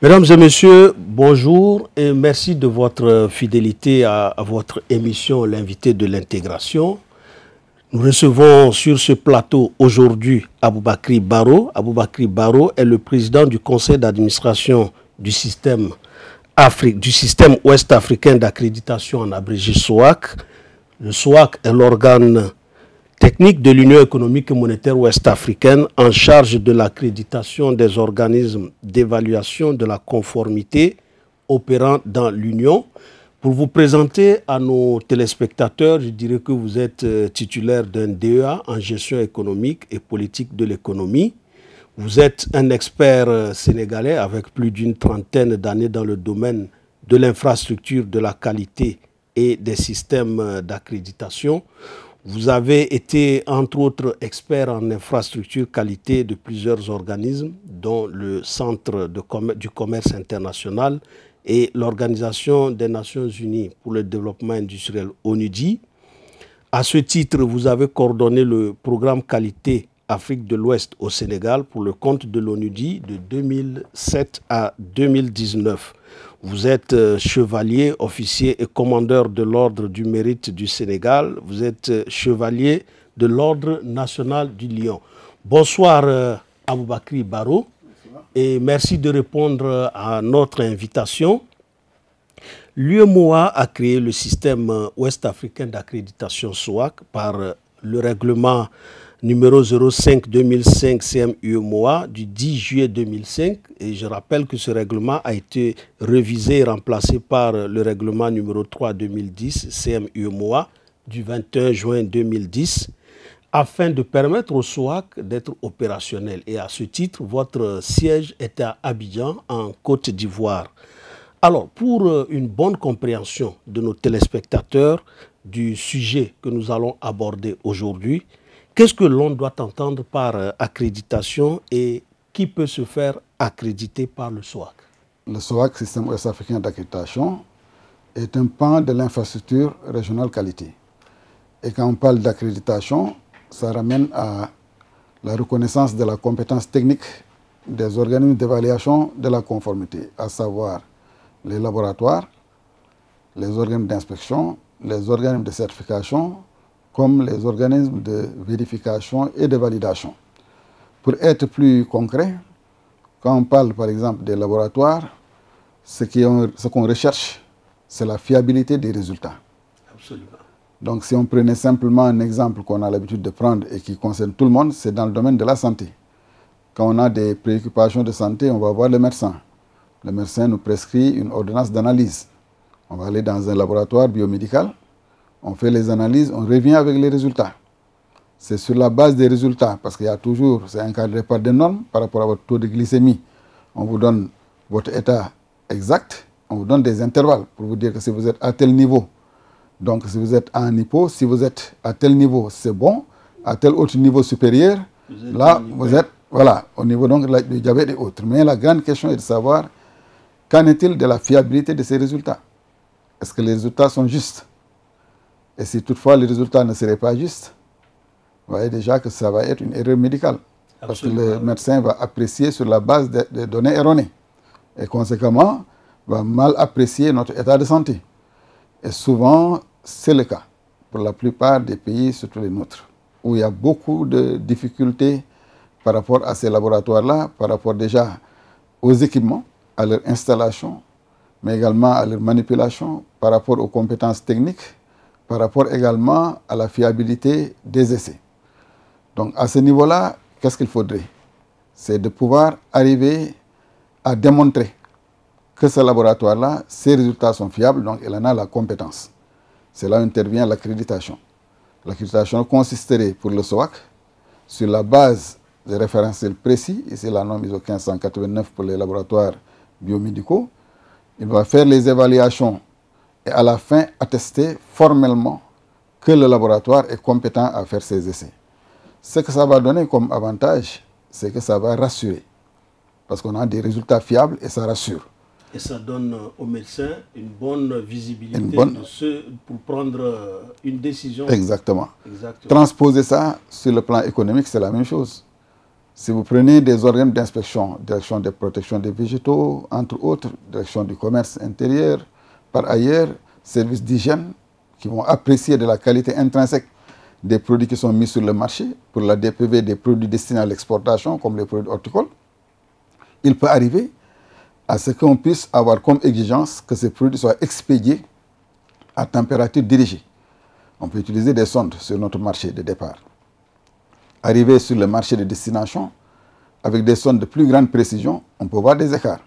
Mesdames et messieurs, bonjour et merci de votre fidélité à votre émission L'invité de l'intégration. Nous recevons sur ce plateau aujourd'hui Aboubakry Barrow. Aboubakry Barrow est le président du conseil d'administration du système ouest-africain d'accréditation en abrégé SOAC. Le SOAC est l'organe technique de l'Union économique et monétaire ouest-africaine en charge de l'accréditation des organismes d'évaluation de la conformité opérant dans l'Union. Pour vous présenter à nos téléspectateurs, je dirais que vous êtes titulaire d'un DEA en gestion économique et politique de l'économie. Vous êtes un expert sénégalais avec plus d'une trentaine d'années dans le domaine de l'infrastructure, de la qualité et des systèmes d'accréditation. Vous avez été, entre autres, expert en infrastructure qualité de plusieurs organismes, dont le Centre du commerce international et l'Organisation des Nations Unies pour le développement industriel, ONUDI. À ce titre, vous avez coordonné le programme qualité Afrique de l'Ouest au Sénégal pour le compte de l'ONUDI de 2007 à 2019. Vous êtes chevalier, officier et commandeur de l'Ordre du Mérite du Sénégal. Vous êtes chevalier de l'Ordre national du Lion. Bonsoir Aboubakry Barrow et merci de répondre à notre invitation. L'UEMOA a créé le système ouest-africain d'accréditation SOAC par le règlement numéro 05-2005 CM-UEMOA du 10 juillet 2005. Et je rappelle que ce règlement a été révisé et remplacé par le règlement numéro 3-2010 CM-UEMOA du 21 juin 2010 afin de permettre au SOAC d'être opérationnel. Et à ce titre, votre siège est à Abidjan, en Côte d'Ivoire. Alors, pour une bonne compréhension de nos téléspectateurs du sujet que nous allons aborder aujourd'hui, qu'est-ce que l'on doit entendre par accréditation et qui peut se faire accréditer par le SOAC? Le SOAC, Système ouest-africain d'accréditation, est un pan de l'infrastructure régionale qualité. Et quand on parle d'accréditation, ça ramène à la reconnaissance de la compétence technique des organismes d'évaluation de la conformité, à savoir les laboratoires, les organismes d'inspection, les organismes de certification, comme les organismes de vérification et de validation. Pour être plus concret, quand on parle par exemple des laboratoires, ce qu'on recherche, c'est la fiabilité des résultats. Absolument. Donc si on prenait simplement un exemple qu'on a l'habitude de prendre et qui concerne tout le monde, c'est dans le domaine de la santé. Quand on a des préoccupations de santé, on va voir le médecin. Le médecin nous prescrit une ordonnance d'analyse. On va aller dans un laboratoire biomédical, on fait les analyses, on revient avec les résultats. C'est sur la base des résultats, parce qu'il y a toujours, c'est encadré par des normes par rapport à votre taux de glycémie. On vous donne votre état exact, on vous donne des intervalles pour vous dire que si vous êtes à tel niveau, donc si vous êtes en hypo, si vous êtes à tel niveau, c'est bon, à tel autre niveau supérieur, là, vous êtes voilà, au niveau donc du diabète et autres. Mais la grande question est de savoir, qu'en est-il de la fiabilité de ces résultats? Est-ce que les résultats sont justes? Et si toutefois les résultats ne seraient pas justes, vous voyez déjà que ça va être une erreur médicale. Parce que le médecin va apprécier sur la base des données erronées. Et conséquemment, va mal apprécier notre état de santé. Et souvent, c'est le cas pour la plupart des pays, surtout les nôtres, où il y a beaucoup de difficultés par rapport à ces laboratoires-là, par rapport déjà aux équipements, à leur installation, mais également à leur manipulation, par rapport aux compétences techniques, par rapport également à la fiabilité des essais. Donc à ce niveau-là, qu'est-ce qu'il faudrait? C'est de pouvoir arriver à démontrer que ce laboratoire-là, ses résultats sont fiables, donc il en a la compétence. C'est là où intervient l'accréditation. L'accréditation consisterait pour le SOAC, sur la base de référentiels précis, ici la norme ISO 1589 pour les laboratoires biomédicaux, il va faire les évaluations et à la fin attester formellement que le laboratoire est compétent à faire ses essais. Ce que ça va donner comme avantage, c'est que ça va rassurer. Parce qu'on a des résultats fiables et ça rassure. Et ça donne aux médecins une bonne visibilité pour prendre une décision. Exactement. Transposer ça sur le plan économique, c'est la même chose. Si vous prenez des organes d'inspection, direction de protection des végétaux, entre autres, direction du commerce intérieur, par ailleurs, services d'hygiène qui vont apprécier de la qualité intrinsèque des produits qui sont mis sur le marché, pour la DPV des produits destinés à l'exportation, comme les produits horticoles, il peut arriver à ce qu'on puisse avoir comme exigence que ces produits soient expédiés à température dirigée. On peut utiliser des sondes sur notre marché de départ. Arriver sur le marché de destination, avec des sondes de plus grande précision, on peut voir des écarts.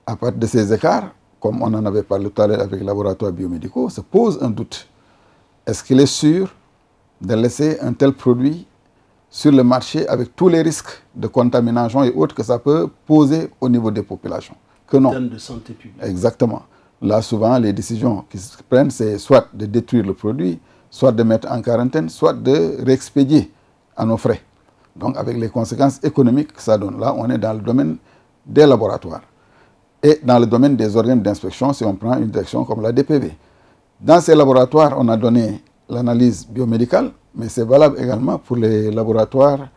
À partir de ces écarts, comme on en avait parlé tout à l'heure avec les laboratoires biomédicaux, se pose un doute. Est-ce qu'il est sûr de laisser un tel produit sur le marché avec tous les risques de contamination et autres que ça peut poser au niveau des populations? Que non. En termes de santé publique. Exactement. Là, souvent, les décisions qui se prennent, c'est soit de détruire le produit, soit de mettre en quarantaine, soit de réexpédier à nos frais. Donc, avec les conséquences économiques que ça donne. Là, on est dans le domaine des laboratoires. Et dans le domaine des organes d'inspection, si on prend une direction comme la DPV. Dans ces laboratoires, on a donné l'analyse biomédicale, mais c'est valable également pour les laboratoires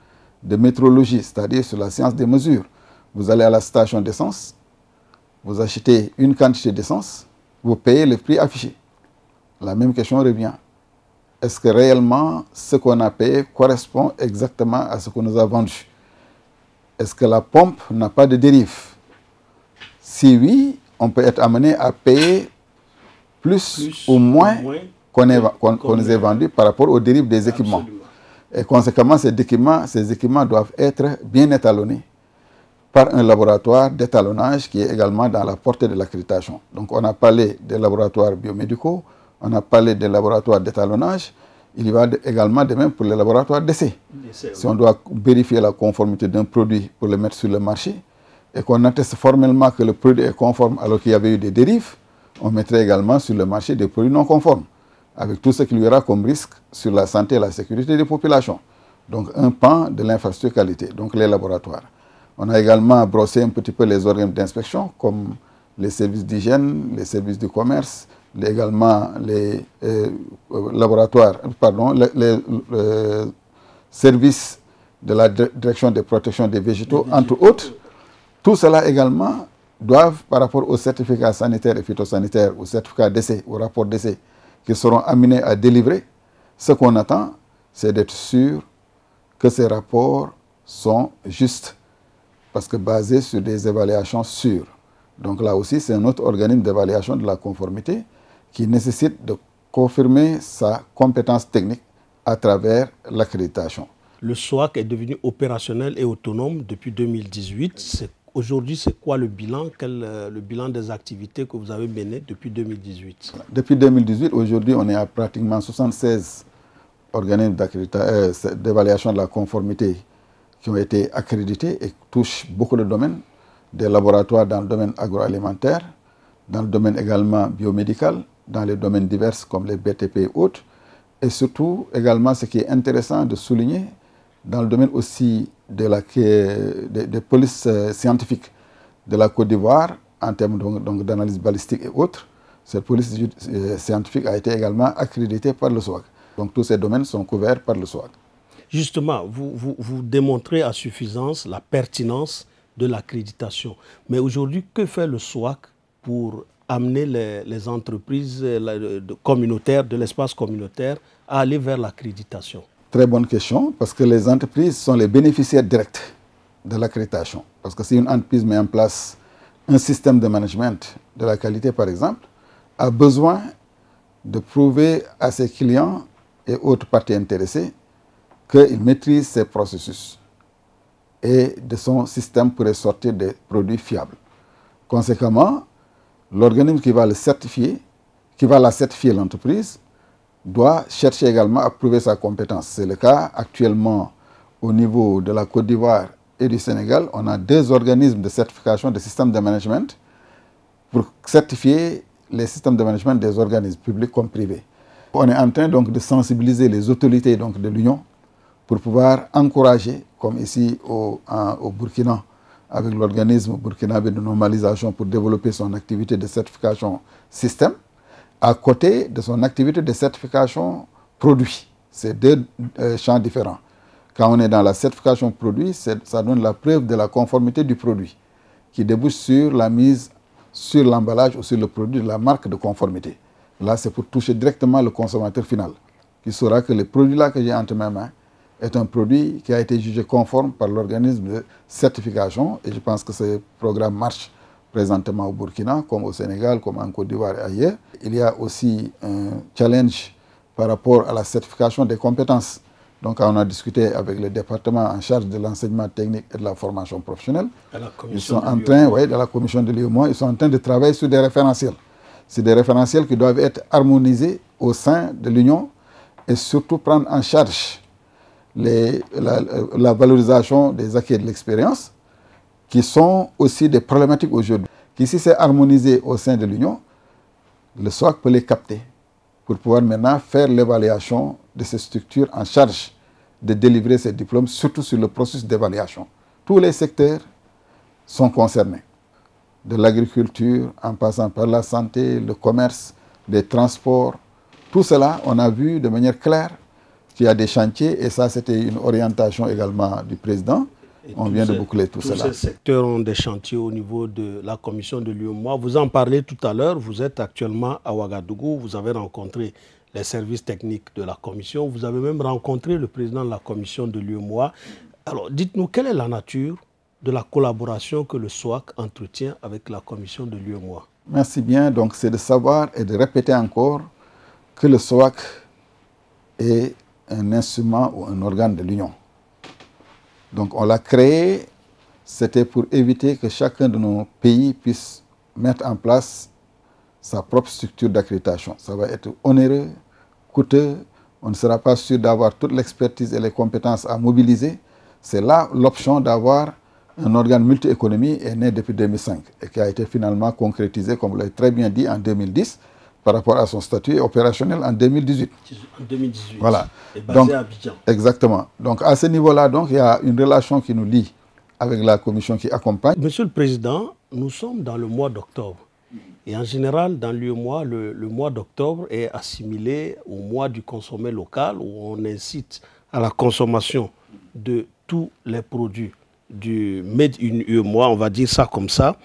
de métrologie, c'est-à-dire sur la science des mesures. Vous allez à la station d'essence, vous achetez une quantité d'essence, vous payez le prix affiché. La même question revient. Est-ce que réellement ce qu'on a payé correspond exactement à ce qu'on nous a vendu? Est-ce que la pompe n'a pas de dérive? Si oui, on peut être amené à payer plus ou moins qu'on nous ait vendu par rapport aux dérives des équipements. Absolument. Et conséquemment, ces équipements doivent être bien étalonnés par un laboratoire d'étalonnage qui est également dans la portée de l'accréditation. Donc on a parlé des laboratoires biomédicaux, on a parlé des laboratoires d'étalonnage, il y va également de même pour les laboratoires d'essai. Si on doit vérifier la conformité d'un produit pour le mettre sur le marché et qu'on atteste formellement que le produit est conforme alors qu'il y avait eu des dérives, on mettrait également sur le marché des produits non conformes, avec tout ce qu'il y aura comme risque sur la santé et la sécurité des populations. Donc un pan de l'infrastructure qualité, donc les laboratoires. On a également brossé un petit peu les organes d'inspection, comme les services d'hygiène, les services du commerce, également les laboratoires, pardon, les services de la direction de protection des végétaux, entre autres. Tout cela également doivent, par rapport aux certificats sanitaires et phytosanitaires, aux certificats d'essai, aux rapports d'essai, qui seront amenés à délivrer, ce qu'on attend, c'est d'être sûr que ces rapports sont justes, parce que basés sur des évaluations sûres. Donc là aussi, c'est un autre organisme d'évaluation de la conformité qui nécessite de confirmer sa compétence technique à travers l'accréditation. Le SOAC est devenu opérationnel et autonome depuis 2018. Aujourd'hui, c'est quoi le bilan? Le bilan des activités que vous avez menées depuis 2018? Depuis 2018, aujourd'hui, on est à pratiquement 76 organismes d'évaluation de la conformité qui ont été accrédités et touchent beaucoup de domaines, des laboratoires dans le domaine agroalimentaire, dans le domaine également biomédical, dans les domaines divers comme les BTP et autres, et surtout également ce qui est intéressant de souligner, dans le domaine aussi des polices scientifiques de la Côte d'Ivoire, en termes d'analyse balistique et autres, cette police scientifique a été également accréditée par le SOAC. Donc tous ces domaines sont couverts par le SOAC. Justement, vous démontrez à suffisance la pertinence de l'accréditation. Mais aujourd'hui, que fait le SOAC pour amener les entreprises communautaires, de l'espace communautaire, à aller vers l'accréditation? Très bonne question, parce que les entreprises sont les bénéficiaires directs de l'accréditation. Parce que si une entreprise met en place un système de management de la qualité, par exemple, a besoin de prouver à ses clients et autres parties intéressées qu'il maîtrise ses processus et de son système pour sortir des produits fiables. Conséquemment, l'organisme qui va le certifier, qui va la certifier l'entreprise, doit chercher également à prouver sa compétence. C'est le cas actuellement au niveau de la Côte d'Ivoire et du Sénégal. On a 2 organismes de certification des systèmes de management pour certifier les systèmes de management des organismes publics comme privés. On est en train donc de sensibiliser les autorités donc, de l'Union pour pouvoir encourager, comme ici au Burkina, avec l'organisme burkinabé de normalisation pour développer son activité de certification système, à côté de son activité de certification produit. C'est 2 champs différents. Quand on est dans la certification produit, ça donne la preuve de la conformité du produit, qui débouche sur la mise sur l'emballage ou sur le produit de la marque de conformité. Là, c'est pour toucher directement le consommateur final, qui saura que le produit-là que j'ai entre mes mains est un produit qui a été jugé conforme par l'organisme de certification. Et je pense que ce programme marche présentement au Burkina, comme au Sénégal, comme en Côte d'Ivoire et ailleurs. Il y a aussi un challenge par rapport à la certification des compétences. Donc, on a discuté avec le département en charge de l'enseignement technique et de la formation professionnelle. Ils sont en train, oui, de la commission de l'UEMOA, ils sont en train de travailler sur des référentiels. C'est des référentiels qui doivent être harmonisés au sein de l'Union et surtout prendre en charge la valorisation des acquis et de l'expérience, qui sont aussi des problématiques aujourd'hui. Si c'est harmonisé au sein de l'Union, le SOAC peut les capter pour pouvoir maintenant faire l'évaluation de ces structures en charge de délivrer ces diplômes, surtout sur le processus d'évaluation. Tous les secteurs sont concernés, de l'agriculture, en passant par la santé, le commerce, les transports. Tout cela, on a vu de manière claire qu'il y a des chantiers, et ça, c'était une orientation également du président. On vient de boucler tout cela. Tous ces secteurs ont des chantiers au niveau de la commission de l'UEMOA. Vous en parlez tout à l'heure, vous êtes actuellement à Ouagadougou, vous avez rencontré les services techniques de la commission, vous avez même rencontré le président de la commission de l'UEMOA. Alors, dites-nous, quelle est la nature de la collaboration que le SOAC entretient avec la commission de l'UEMOA? Merci bien. Donc, c'est de savoir et de répéter encore que le SOAC est un instrument ou un organe de l'Union. Donc, on l'a créé, c'était pour éviter que chacun de nos pays puisse mettre en place sa propre structure d'accréditation. Ça va être onéreux, coûteux, on ne sera pas sûr d'avoir toute l'expertise et les compétences à mobiliser. C'est là l'option d'avoir un organe multi-économie est né depuis 2005 et qui a été finalement concrétisé, comme vous l'avez très bien dit, en 2010 par rapport à son statut opérationnel en 2018. En 2018. Voilà. Et basé à Abidjan. Exactement. Donc à ce niveau-là, donc, il y a une relation qui nous lie avec la commission qui accompagne. Monsieur le Président, nous sommes dans le mois d'octobre. Et en général, dans l'UEMOA, le mois d'octobre est assimilé au mois du consommé local, où on incite à la consommation de tous les produits du Made in UEMOA, on va dire ça comme ça.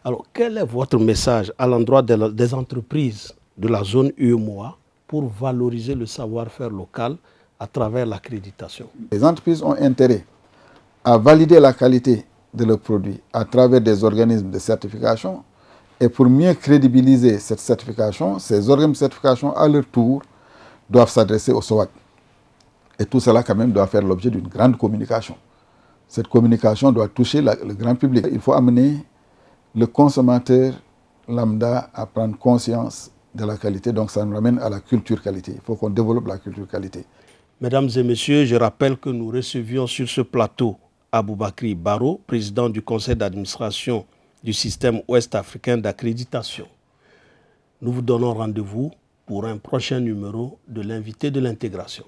Alors, quel est votre message à l'endroit des entreprises de la zone UEMOA pour valoriser le savoir-faire local à travers l'accréditation? Les entreprises ont intérêt à valider la qualité de leurs produits à travers des organismes de certification. Et pour mieux crédibiliser cette certification, ces organismes de certification, à leur tour, doivent s'adresser au SOAC. Et tout cela, quand même, doit faire l'objet d'une grande communication. Cette communication doit toucher le grand public. Il faut amener le consommateur lambda à prendre conscience de la qualité. Donc, ça nous ramène à la culture qualité. Il faut qu'on développe la culture qualité. Mesdames et messieurs, je rappelle que nous recevions sur ce plateau Aboubakry Baro, président du conseil d'administration du système ouest-africain d'accréditation. Nous vous donnons rendez-vous pour un prochain numéro de l'invité de l'intégration.